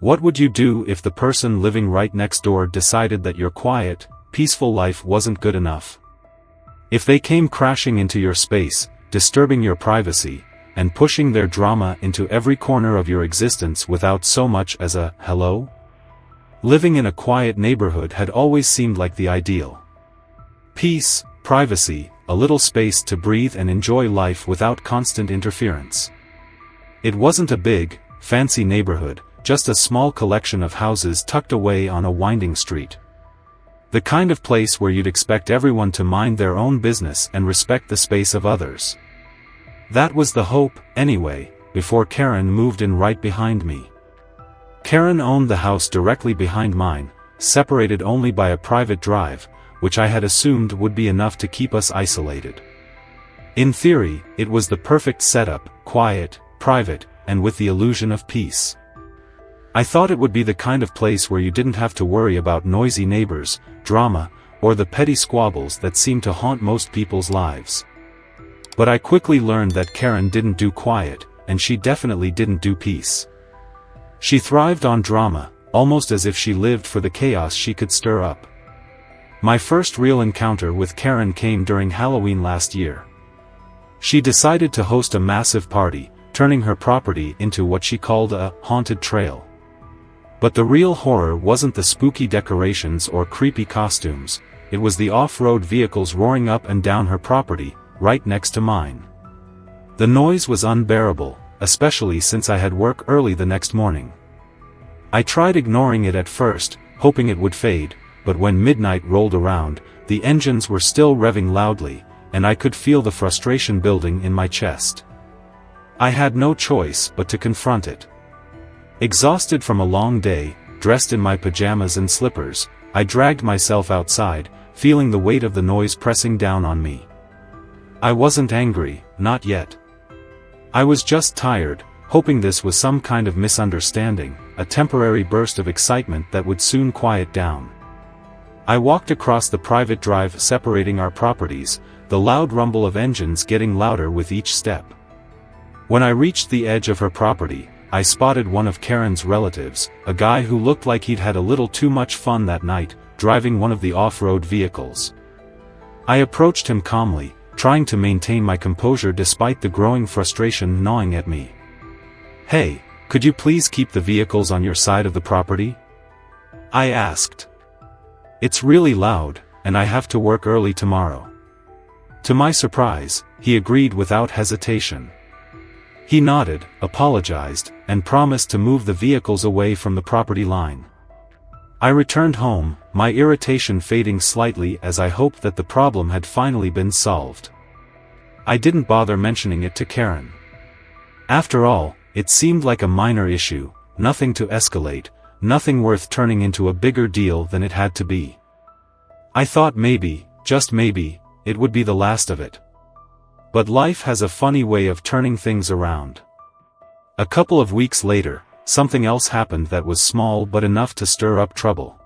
What would you do if the person living right next door decided that your quiet, peaceful life wasn't good enough? If they came crashing into your space, disturbing your privacy, and pushing their drama into every corner of your existence without so much as a hello? Living in a quiet neighborhood had always seemed like the ideal. Peace, privacy, a little space to breathe and enjoy life without constant interference. It wasn't a big, fancy neighborhood, just a small collection of houses tucked away on a winding street. The kind of place where you'd expect everyone to mind their own business and respect the space of others. That was the hope, anyway, before Karen moved in right behind me. Karen owned the house directly behind mine, separated only by a private drive, which I had assumed would be enough to keep us isolated. In theory, it was the perfect setup, quiet, private, and with the illusion of peace. I thought it would be the kind of place where you didn't have to worry about noisy neighbors, drama, or the petty squabbles that seem to haunt most people's lives. But I quickly learned that Karen didn't do quiet, and she definitely didn't do peace. She thrived on drama, almost as if she lived for the chaos she could stir up. My first real encounter with Karen came during Halloween last year. She decided to host a massive party, turning her property into what she called a haunted trail. But the real horror wasn't the spooky decorations or creepy costumes, it was the off-road vehicles roaring up and down her property, right next to mine. The noise was unbearable, especially since I had work early the next morning. I tried ignoring it at first, hoping it would fade, but when midnight rolled around, the engines were still revving loudly, and I could feel the frustration building in my chest. I had no choice but to confront it. Exhausted from a long day, dressed in my pajamas and slippers, I dragged myself outside, feeling the weight of the noise pressing down on me. I wasn't angry, not yet. I was just tired, hoping this was some kind of misunderstanding, a temporary burst of excitement that would soon quiet down. I walked across the private drive separating our properties, the loud rumble of engines getting louder with each step. When I reached the edge of her property, I spotted one of Karen's relatives, a guy who looked like he'd had a little too much fun that night, driving one of the off-road vehicles. I approached him calmly, trying to maintain my composure despite the growing frustration gnawing at me. "Hey, could you please keep the vehicles on your side of the property?" I asked. "It's really loud, and I have to work early tomorrow." To my surprise, he agreed without hesitation. He nodded, apologized, and promised to move the vehicles away from the property line. I returned home, my irritation fading slightly as I hoped that the problem had finally been solved. I didn't bother mentioning it to Karen. After all, it seemed like a minor issue, nothing to escalate, nothing worth turning into a bigger deal than it had to be. I thought maybe, just maybe, it would be the last of it. But life has a funny way of turning things around. A couple of weeks later, something else happened that was small but enough to stir up trouble.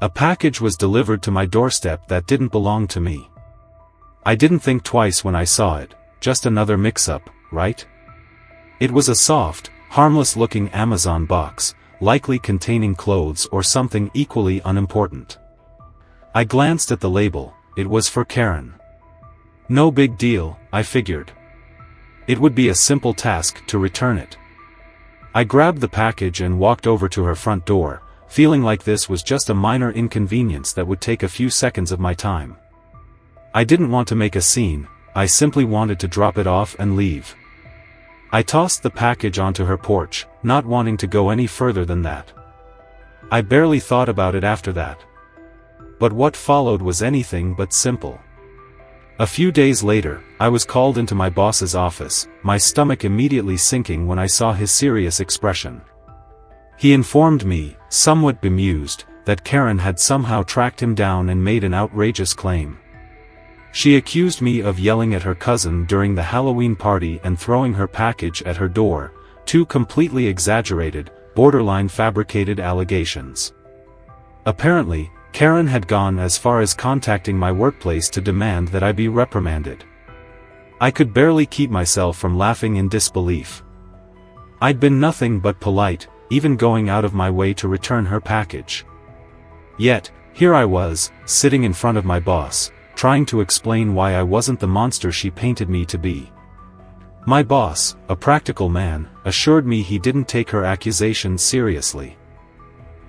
A package was delivered to my doorstep that didn't belong to me. I didn't think twice when I saw it, just another mix-up, right? It was a soft, harmless-looking Amazon box, likely containing clothes or something equally unimportant. I glanced at the label, it was for Karen. No big deal, I figured. It would be a simple task to return it. I grabbed the package and walked over to her front door, feeling like this was just a minor inconvenience that would take a few seconds of my time. I didn't want to make a scene, I simply wanted to drop it off and leave. I tossed the package onto her porch, not wanting to go any further than that. I barely thought about it after that. But what followed was anything but simple. A few days later, I was called into my boss's office, my stomach immediately sinking when I saw his serious expression. He informed me, somewhat bemused, that Karen had somehow tracked him down and made an outrageous claim. She accused me of yelling at her cousin during the Halloween party and throwing her package at her door, two completely exaggerated, borderline fabricated allegations. Apparently, Karen had gone as far as contacting my workplace to demand that I be reprimanded. I could barely keep myself from laughing in disbelief. I'd been nothing but polite, even going out of my way to return her package. Yet, here I was, sitting in front of my boss, trying to explain why I wasn't the monster she painted me to be. My boss, a practical man, assured me he didn't take her accusations seriously.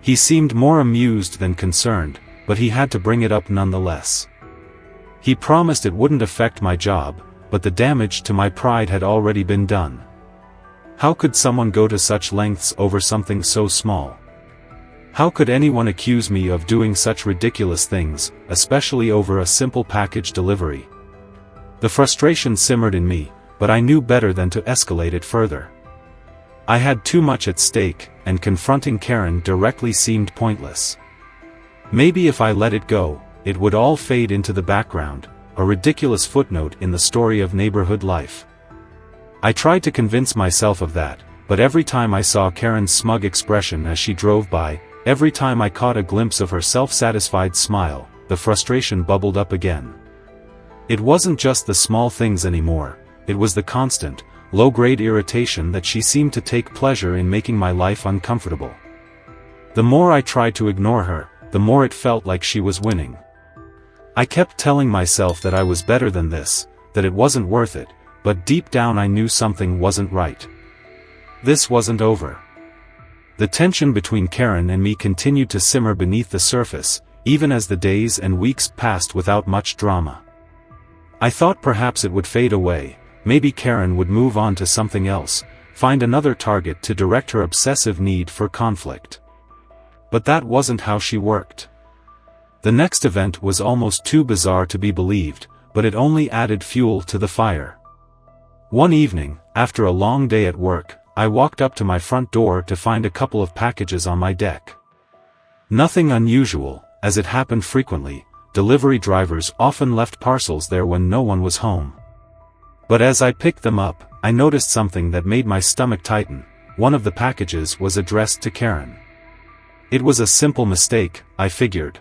He seemed more amused than concerned, but he had to bring it up nonetheless. He promised it wouldn't affect my job, but the damage to my pride had already been done. How could someone go to such lengths over something so small? How could anyone accuse me of doing such ridiculous things, especially over a simple package delivery? The frustration simmered in me, but I knew better than to escalate it further. I had too much at stake, and confronting Karen directly seemed pointless. Maybe if I let it go, it would all fade into the background, a ridiculous footnote in the story of neighborhood life. I tried to convince myself of that, but every time I saw Karen's smug expression as she drove by, every time I caught a glimpse of her self-satisfied smile, the frustration bubbled up again. It wasn't just the small things anymore, it was the constant, low-grade irritation that she seemed to take pleasure in making my life uncomfortable. The more I tried to ignore her, the more it felt like she was winning. I kept telling myself that I was better than this, that it wasn't worth it, but deep down I knew something wasn't right. This wasn't over. The tension between Karen and me continued to simmer beneath the surface, even as the days and weeks passed without much drama. I thought perhaps it would fade away, maybe Karen would move on to something else, find another target to direct her obsessive need for conflict. But that wasn't how she worked. The next event was almost too bizarre to be believed, but it only added fuel to the fire. One evening, after a long day at work, I walked up to my front door to find a couple of packages on my deck. Nothing unusual, as it happened frequently, delivery drivers often left parcels there when no one was home. But as I picked them up, I noticed something that made my stomach tighten. One of the packages was addressed to Karen. It was a simple mistake, I figured.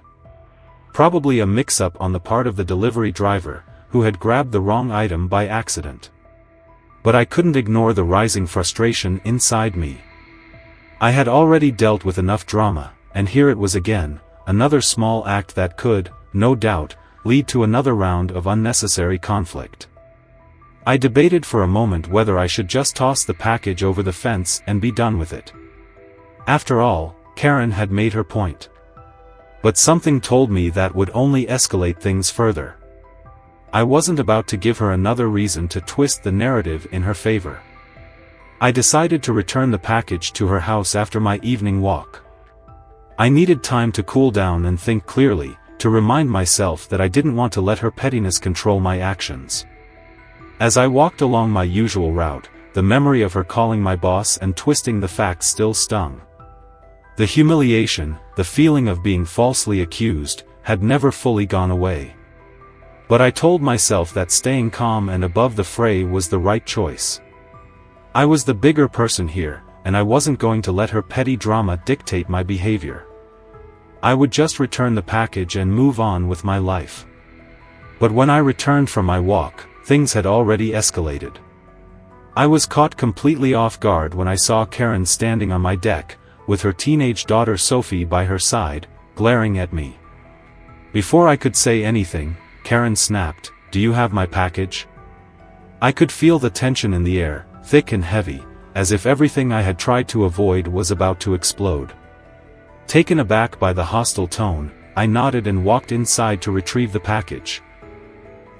Probably a mix-up on the part of the delivery driver, who had grabbed the wrong item by accident. But I couldn't ignore the rising frustration inside me. I had already dealt with enough drama, and here it was again, another small act that could, no doubt, lead to another round of unnecessary conflict. I debated for a moment whether I should just toss the package over the fence and be done with it. After all, Karen had made her point. But something told me that would only escalate things further. I wasn't about to give her another reason to twist the narrative in her favor. I decided to return the package to her house after my evening walk. I needed time to cool down and think clearly, to remind myself that I didn't want to let her pettiness control my actions. As I walked along my usual route, the memory of her calling my boss and twisting the facts still stung. The humiliation, the feeling of being falsely accused, had never fully gone away. But I told myself that staying calm and above the fray was the right choice. I was the bigger person here, and I wasn't going to let her petty drama dictate my behavior. I would just return the package and move on with my life. But when I returned from my walk, things had already escalated. I was caught completely off guard when I saw Karen standing on my deck, with her teenage daughter Sophie by her side, glaring at me. Before I could say anything, Karen snapped, "Do you have my package?" I could feel the tension in the air, thick and heavy, as if everything I had tried to avoid was about to explode. Taken aback by the hostile tone, I nodded and walked inside to retrieve the package.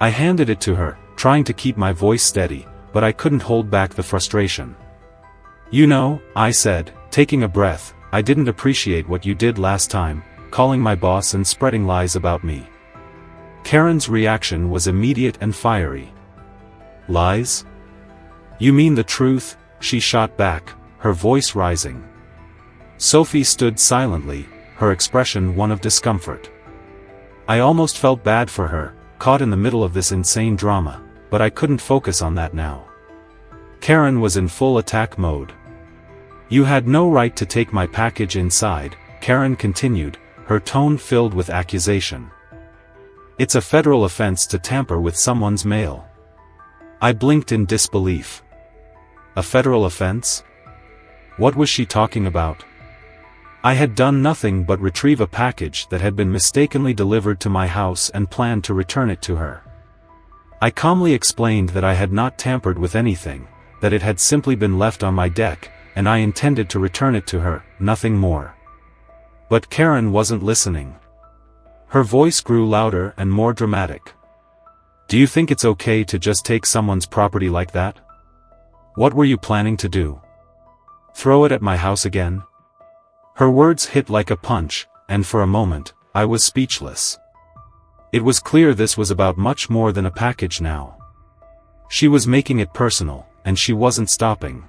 I handed it to her, trying to keep my voice steady, but I couldn't hold back the frustration. "You know," I said, taking a breath, "I didn't appreciate what you did last time, calling my boss and spreading lies about me." Karen's reaction was immediate and fiery. "Lies? You mean the truth?" she shot back, her voice rising. Sophie stood silently, her expression one of discomfort. I almost felt bad for her, caught in the middle of this insane drama, but I couldn't focus on that now. Karen was in full attack mode. "You had no right to take my package inside," Karen continued, her tone filled with accusation. "It's a federal offense to tamper with someone's mail." I blinked in disbelief. A federal offense? What was she talking about? I had done nothing but retrieve a package that had been mistakenly delivered to my house and planned to return it to her. I calmly explained that I had not tampered with anything, that it had simply been left on my deck, and I intended to return it to her, nothing more. But Karen wasn't listening. Her voice grew louder and more dramatic. Do you think it's okay to just take someone's property like that? What were you planning to do? Throw it at my house again? Her words hit like a punch, and for a moment, I was speechless. It was clear this was about much more than a package now. She was making it personal, and she wasn't stopping.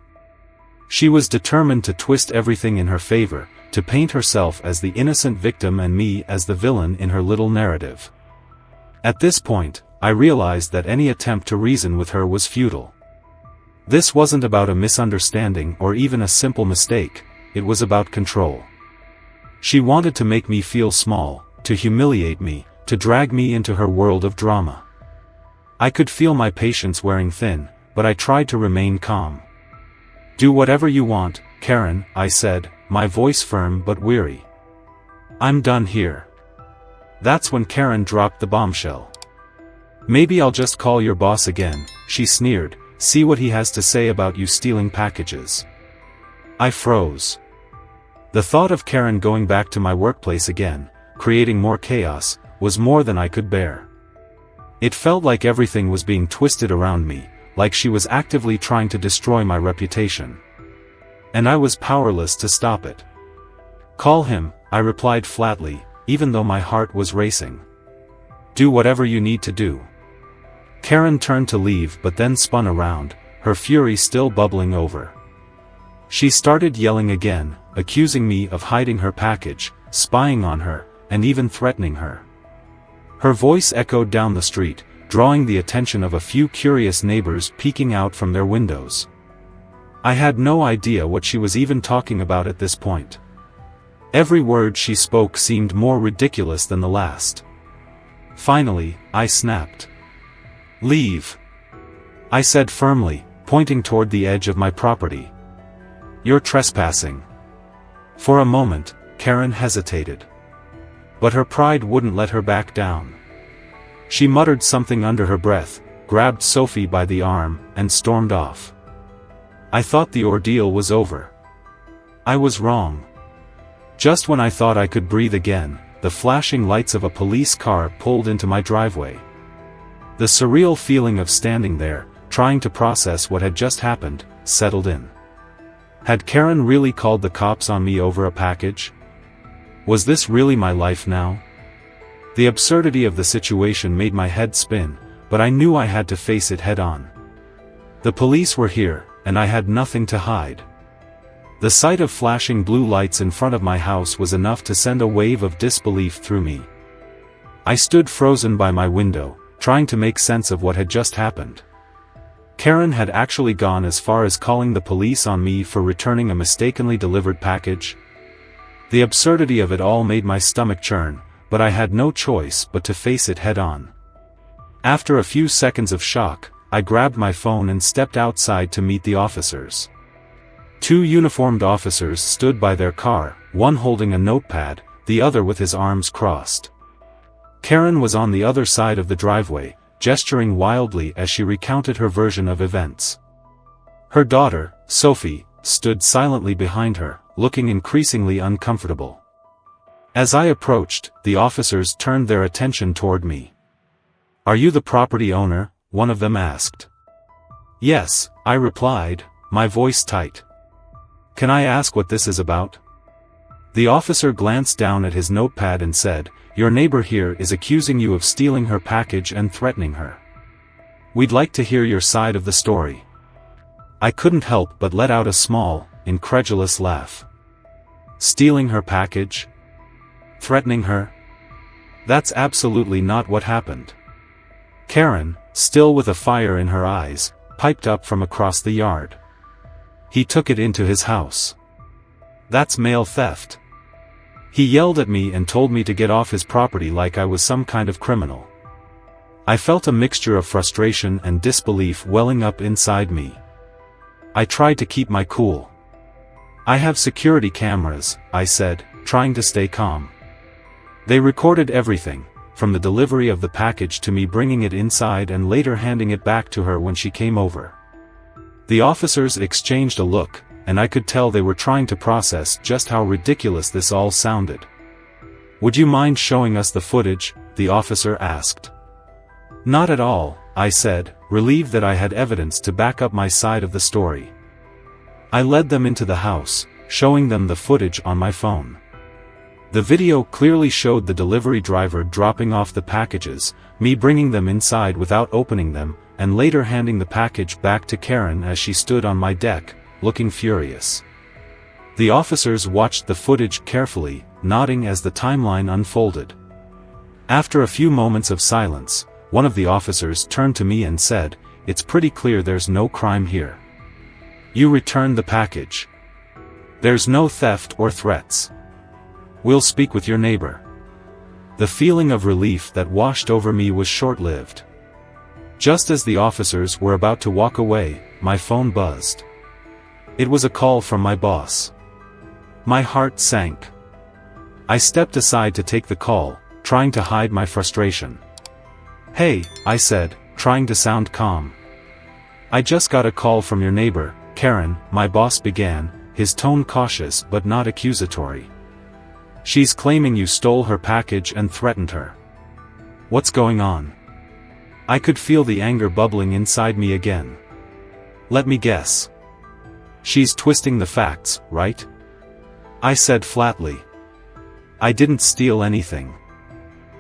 She was determined to twist everything in her favor, to paint herself as the innocent victim and me as the villain in her little narrative. At this point, I realized that any attempt to reason with her was futile. This wasn't about a misunderstanding or even a simple mistake, it was about control. She wanted to make me feel small, to humiliate me, to drag me into her world of drama. I could feel my patience wearing thin, but I tried to remain calm. Do whatever you want, Karen, I said, my voice firm but weary. I'm done here. That's when Karen dropped the bombshell. Maybe I'll just call your boss again, she sneered, see what he has to say about you stealing packages. I froze. The thought of Karen going back to my workplace again, creating more chaos, was more than I could bear. It felt like everything was being twisted around me, like she was actively trying to destroy my reputation. And I was powerless to stop it. Call him, I replied flatly, even though my heart was racing. Do whatever you need to do. Karen turned to leave but then spun around, her fury still bubbling over. She started yelling again, accusing me of hiding her package, spying on her, and even threatening her. Her voice echoed down the street, drawing the attention of a few curious neighbors peeking out from their windows. I had no idea what she was even talking about at this point. Every word she spoke seemed more ridiculous than the last. Finally, I snapped. Leave. I said firmly, pointing toward the edge of my property. You're trespassing. For a moment, Karen hesitated. But her pride wouldn't let her back down. She muttered something under her breath, grabbed Sophie by the arm, and stormed off. I thought the ordeal was over. I was wrong. Just when I thought I could breathe again, the flashing lights of a police car pulled into my driveway. The surreal feeling of standing there, trying to process what had just happened, settled in. Had Karen really called the cops on me over a package? Was this really my life now? The absurdity of the situation made my head spin, but I knew I had to face it head-on. The police were here, and I had nothing to hide. The sight of flashing blue lights in front of my house was enough to send a wave of disbelief through me. I stood frozen by my window, trying to make sense of what had just happened. Karen had actually gone as far as calling the police on me for returning a mistakenly delivered package. The absurdity of it all made my stomach churn, but I had no choice but to face it head-on. After a few seconds of shock, I grabbed my phone and stepped outside to meet the officers. Two uniformed officers stood by their car, one holding a notepad, the other with his arms crossed. Karen was on the other side of the driveway, gesturing wildly as she recounted her version of events. Her daughter, Sophie, stood silently behind her, looking increasingly uncomfortable. As I approached, the officers turned their attention toward me. "Are you the property owner?" one of them asked. "Yes," I replied, my voice tight. "Can I ask what this is about?" The officer glanced down at his notepad and said, "Your neighbor here is accusing you of stealing her package and threatening her. We'd like to hear your side of the story." I couldn't help but let out a small, incredulous laugh. Stealing her package? Threatening her? That's absolutely not what happened. Karen, still with a fire in her eyes, piped up from across the yard. "He took it into his house. That's mail theft. He yelled at me and told me to get off his property like I was some kind of criminal." I felt a mixture of frustration and disbelief welling up inside me. I tried to keep my cool. "I have security cameras," I said, trying to stay calm. "They recorded everything, from the delivery of the package to me bringing it inside and later handing it back to her when she came over." The officers exchanged a look, and I could tell they were trying to process just how ridiculous this all sounded. "Would you mind showing us the footage?" the officer asked. "Not at all," I said, relieved that I had evidence to back up my side of the story. I led them into the house, showing them the footage on my phone. The video clearly showed the delivery driver dropping off the packages, me bringing them inside without opening them, and later handing the package back to Karen as she stood on my deck, looking furious. The officers watched the footage carefully, nodding as the timeline unfolded. After a few moments of silence, one of the officers turned to me and said, "It's pretty clear there's no crime here. You returned the package. There's no theft or threats. We'll speak with your neighbor." The feeling of relief that washed over me was short-lived. Just as the officers were about to walk away, my phone buzzed. It was a call from my boss. My heart sank. I stepped aside to take the call, trying to hide my frustration. "Hey," I said, trying to sound calm. "I just got a call from your neighbor, Karen," my boss began, his tone cautious but not accusatory. "She's claiming you stole her package and threatened her. What's going on?" I could feel the anger bubbling inside me again. "Let me guess. She's twisting the facts, right?" I said flatly. "I didn't steal anything.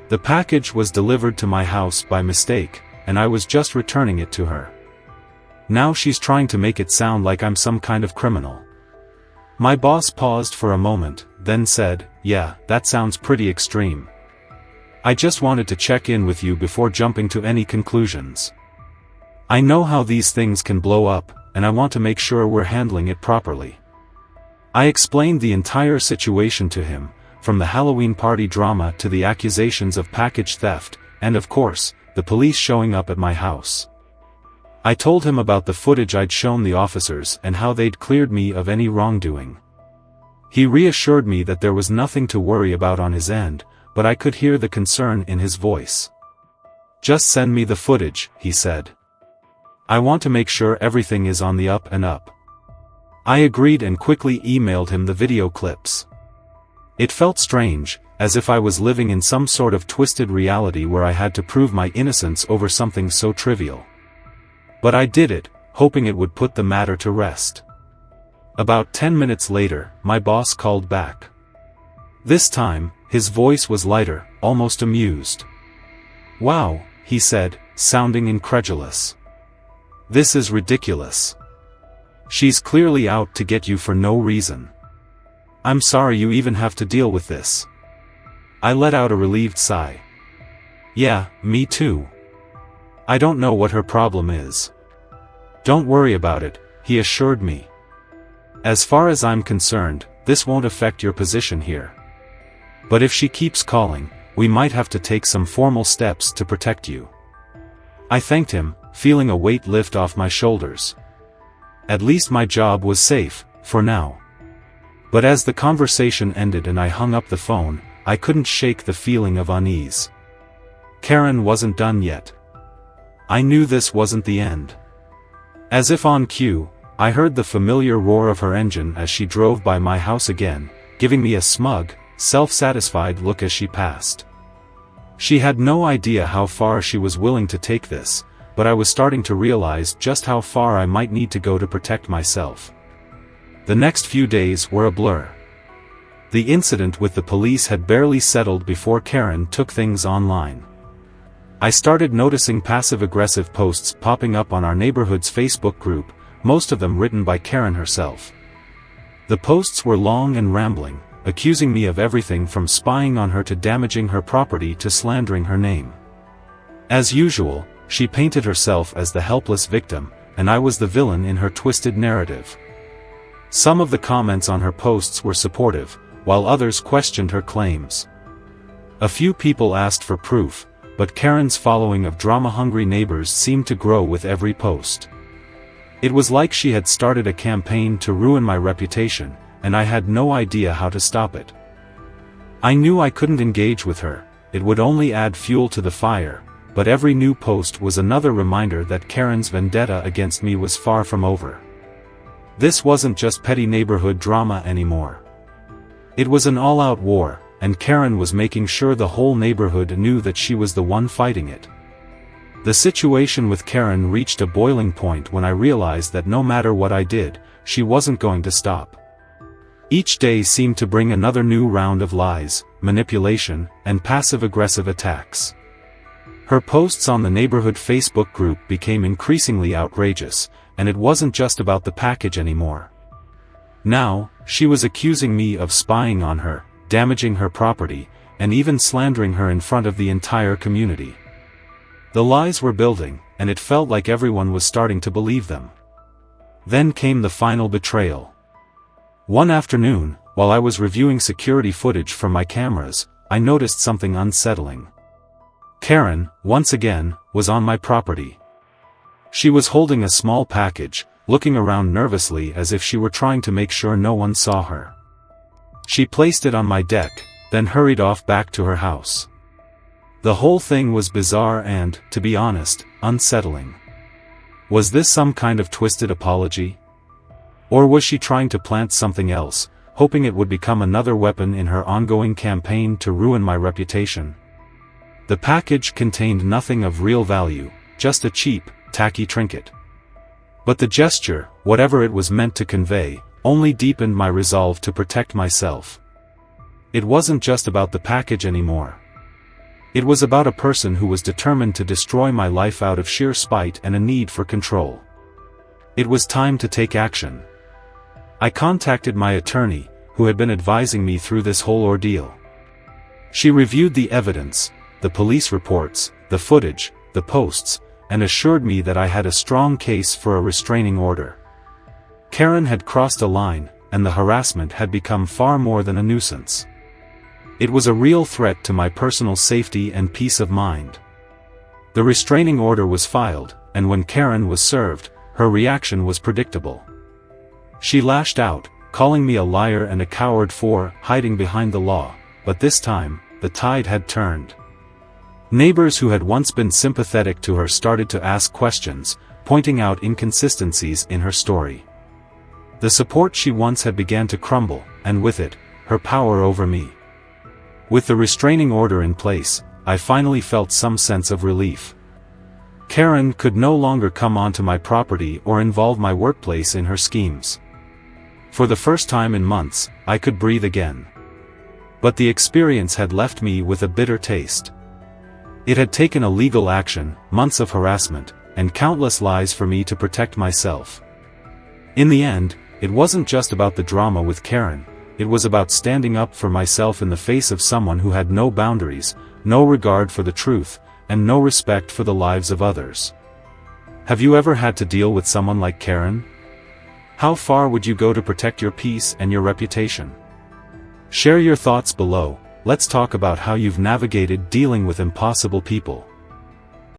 The package was delivered to my house by mistake, and I was just returning it to her. Now she's trying to make it sound like I'm some kind of criminal." My boss paused for a moment, then said, "Yeah, that sounds pretty extreme. I just wanted to check in with you before jumping to any conclusions. I know how these things can blow up, and I want to make sure we're handling it properly." I explained the entire situation to him, from the Halloween party drama to the accusations of package theft, and of course, the police showing up at my house. I told him about the footage I'd shown the officers and how they'd cleared me of any wrongdoing. He reassured me that there was nothing to worry about on his end, but I could hear the concern in his voice. "Just send me the footage," he said. "I want to make sure everything is on the up and up." I agreed and quickly emailed him the video clips. It felt strange, as if I was living in some sort of twisted reality where I had to prove my innocence over something so trivial. But I did it, hoping it would put the matter to rest. About 10 minutes later, my boss called back. This time, his voice was lighter, almost amused. "Wow," he said, sounding incredulous. "This is ridiculous. She's clearly out to get you for no reason. I'm sorry you even have to deal with this." I let out a relieved sigh. "Yeah, me too. I don't know what her problem is." "Don't worry about it," he assured me. "As far as I'm concerned, this won't affect your position here. But if she keeps calling, we might have to take some formal steps to protect you." I thanked him, feeling a weight lift off my shoulders. At least my job was safe, for now. But as the conversation ended and I hung up the phone, I couldn't shake the feeling of unease. Karen wasn't done yet. I knew this wasn't the end. As if on cue, I heard the familiar roar of her engine as she drove by my house again, giving me a smug, self-satisfied look as she passed. She had no idea how far she was willing to take this, but I was starting to realize just how far I might need to go to protect myself. The next few days were a blur. The incident with the police had barely settled before Karen took things online. I started noticing passive-aggressive posts popping up on our neighborhood's Facebook group, most of them written by Karen herself. The posts were long and rambling, accusing me of everything from spying on her to damaging her property to slandering her name. As usual, she painted herself as the helpless victim, and I was the villain in her twisted narrative. Some of the comments on her posts were supportive, while others questioned her claims. A few people asked for proof, but Karen's following of drama-hungry neighbors seemed to grow with every post. It was like she had started a campaign to ruin my reputation, and I had no idea how to stop it. I knew I couldn't engage with her, it would only add fuel to the fire, but every new post was another reminder that Karen's vendetta against me was far from over. This wasn't just petty neighborhood drama anymore. It was an all-out war, and Karen was making sure the whole neighborhood knew that she was the one fighting it. The situation with Karen reached a boiling point when I realized that no matter what I did, she wasn't going to stop. Each day seemed to bring another new round of lies, manipulation, and passive-aggressive attacks. Her posts on the neighborhood Facebook group became increasingly outrageous, and it wasn't just about the package anymore. Now, she was accusing me of spying on her, damaging her property, and even slandering her in front of the entire community. The lies were building, and it felt like everyone was starting to believe them. Then came the final betrayal. One afternoon, while I was reviewing security footage from my cameras, I noticed something unsettling. Karen, once again, was on my property. She was holding a small package, looking around nervously as if she were trying to make sure no one saw her. She placed it on my deck, then hurried off back to her house. The whole thing was bizarre and, to be honest, unsettling. Was this some kind of twisted apology? Or was she trying to plant something else, hoping it would become another weapon in her ongoing campaign to ruin my reputation? The package contained nothing of real value, just a cheap, tacky trinket. But the gesture, whatever it was meant to convey, only deepened my resolve to protect myself. It wasn't just about the package anymore. It was about a person who was determined to destroy my life out of sheer spite and a need for control. It was time to take action. I contacted my attorney, who had been advising me through this whole ordeal. She reviewed the evidence, the police reports, the footage, the posts, and assured me that I had a strong case for a restraining order. Karen had crossed a line, and the harassment had become far more than a nuisance. It was a real threat to my personal safety and peace of mind. The restraining order was filed, and when Karen was served, her reaction was predictable. She lashed out, calling me a liar and a coward for hiding behind the law, but this time, the tide had turned. Neighbors who had once been sympathetic to her started to ask questions, pointing out inconsistencies in her story. The support she once had began to crumble, and with it, her power over me. With the restraining order in place, I finally felt some sense of relief. Karen could no longer come onto my property or involve my workplace in her schemes. For the first time in months, I could breathe again. But the experience had left me with a bitter taste. It had taken a legal action, months of harassment, and countless lies for me to protect myself. In the end, it wasn't just about the drama with Karen, it was about standing up for myself in the face of someone who had no boundaries, no regard for the truth, and no respect for the lives of others. Have you ever had to deal with someone like Karen? How far would you go to protect your peace and your reputation? Share your thoughts below. Let's talk about how you've navigated dealing with impossible people.